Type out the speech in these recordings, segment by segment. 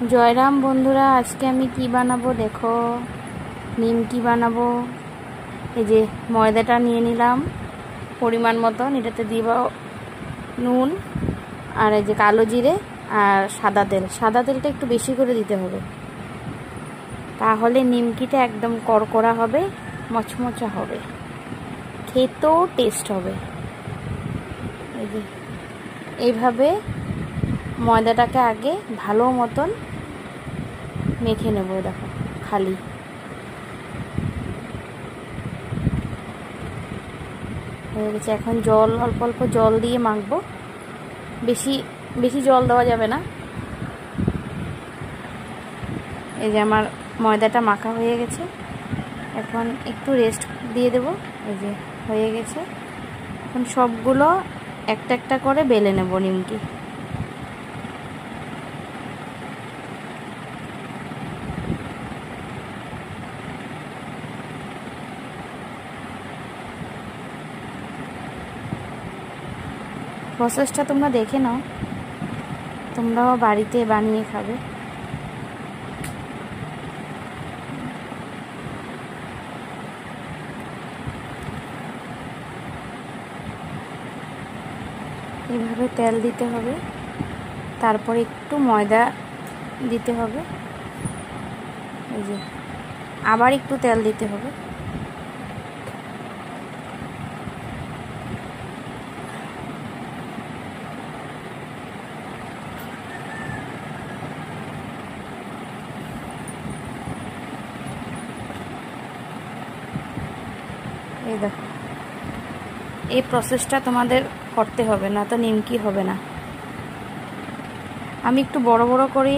জয়রাম বন্ধুরা, আজকে আমি কি বানাবো দেখো। নিমকি বানাবো। এই যে ময়দাটা নিয়ে নিলাম পরিমাণ মতন, এটাতে দিব নুন আর এই যে কালো জিরে আর সাদা তেল। সাদা তেলটা একটু বেশি করে দিতে হবে, তাহলে নিমকিটা একদম কড়কড়া হবে, মচমচা হবে, খেতেও টেস্ট হবে। এই যে এইভাবে ময়দাটাকে আগে ভালো মতন মেখে নেব। দেখো খালি হয়ে গেছে। এখন জল অল্প অল্প জল দিয়ে মাখবো, বেশি বেশি জল দেওয়া যাবে না। এই যে আমার ময়দাটা মাখা হয়ে গেছে, এখন একটু রেস্ট দিয়ে দেব। এই যে হয়ে গেছে, এখন সবগুলো একটা একটা করে বেলে নেব নিমকি। প্রসেসটা তোমরা দেখে নাও, তোমরাও বাড়িতে বানিয়ে খাবে। এইভাবে তেল দিতে হবে, তারপরে একটু ময়দা দিতে হবে। এই যে আবার একটু তেল দিতে হবে। এই দেখো, এই প্রসেসটা তোমাদের করতে হবে, না তো নিমকি হবে না। আমি একটু বড় বড় করে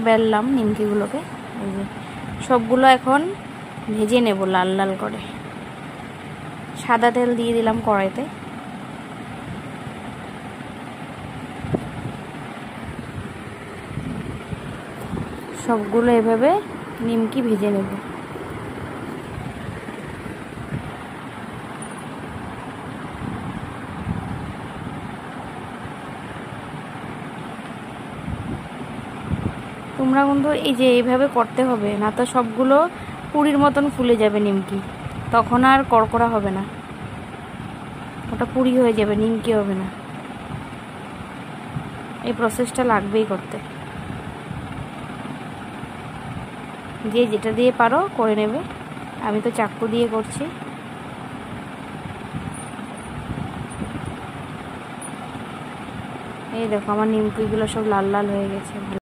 বেললাম নিমকিগুলোকে। এই যে সবগুলো এখন ভেজে নেব লাল লাল করে। সাদা তেল দিয়ে দিলাম কড়াইতে। সবগুলো এভাবে নিমকি ভেজে নেব। তোমরা কিন্তু এই যে এইভাবে করতে হবে, না তো সবগুলো পুরির মতন ফুলে যাবে নিমকি, তখন আর কড়কড়া হবে না, ওটা পুরি হয়ে যাবে, নিমকি হবে না। এই প্রসেসটা লাগবেই করতে, যে যেটা দিয়ে পারো করে নেবে। আমি তো চাকু দিয়ে করছি। এই দেখো আমার নিমকিগুলো সব লাল লাল হয়ে গেছে।